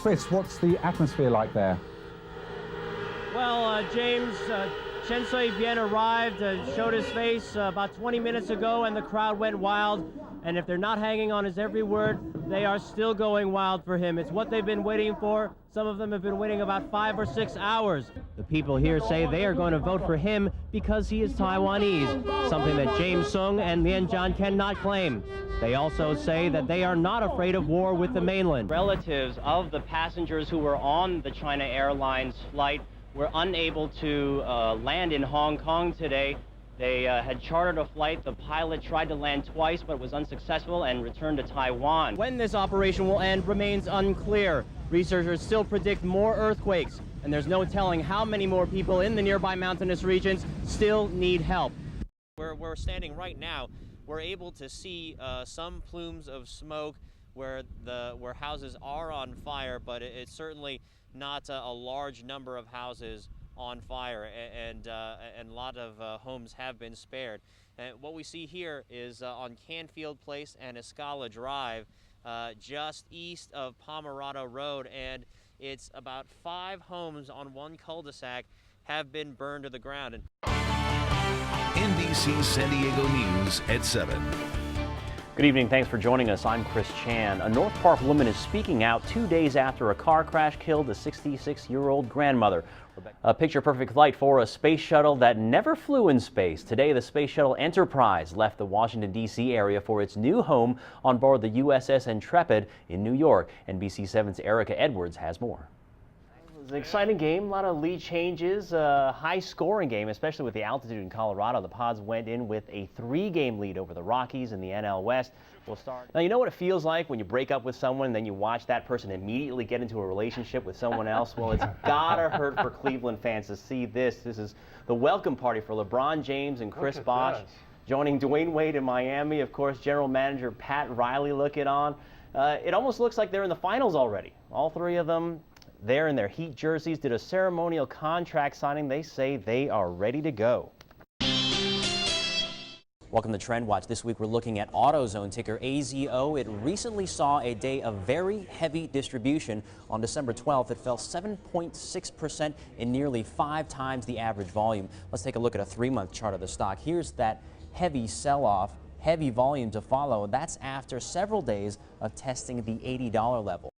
Chris, what's the atmosphere like there? Well, James, Chen Shui-bian arrived, showed his face about 20 minutes ago, and the crowd went wild. And if they're not hanging on his every word, they are still going wild for him. It's what they've been waiting for. Some of them have been waiting about 5 or 6 hours. The people here say they are going to vote for him because he is Taiwanese, something that James Sung and Lien Zhan cannot claim. They also say that they are not afraid of war with the mainland. Relatives of the passengers who were on the China Airlines flight were unable to land in Hong Kong today. They had chartered a flight. The pilot tried to land twice but was unsuccessful and returned to Taiwan. When this operation will end remains unclear. Researchers still predict more earthquakes, and there's no telling how many more people in the nearby mountainous regions still need help. Where we're standing right now, we're able to see some plumes of smoke where houses are on fire, but it's certainly not a large number of houses on fire, and a lot of homes have been spared. And what we see here is on Canfield Place and Escala Drive, just east of Pomerado Road, and it's about 5 homes on one cul-de-sac have been burned to the ground. NBC San Diego News at 7. Good evening. Thanks for joining us. I'm Chris Chan. A North Park woman is speaking out 2 days after a car crash killed a 66-year-old grandmother. A picture-perfect flight for a space shuttle that never flew in space. Today, the Space Shuttle Enterprise left the Washington, D.C. area for its new home on board the USS Intrepid in New York. NBC 7's Erica Edwards has more. It was an exciting game, a lot of lead changes, high-scoring game, especially with the altitude in Colorado. The Pods went in with a 3-game lead over the Rockies in the NL West. We'll start. Now, you know what it feels like when you break up with someone and then you watch that person immediately get into a relationship with someone else? Well, it's gotta hurt for Cleveland fans to see this. This is the welcome party for LeBron James and Chris Bosh. Joining Dwayne Wade in Miami, of course, General Manager Pat Riley looking on. It almost looks like they're in the finals already. All 3 of them there in their Heat jerseys, did a ceremonial contract signing. They say they are ready to go. Welcome to Trend Watch. This week we're looking at AutoZone, ticker AZO. It recently saw a day of very heavy distribution. On December 12th, it fell 7.6% in nearly 5 times the average volume. Let's take a look at a 3-month chart of the stock. Here's that heavy sell-off, heavy volume to follow. That's after several days of testing the $80 level.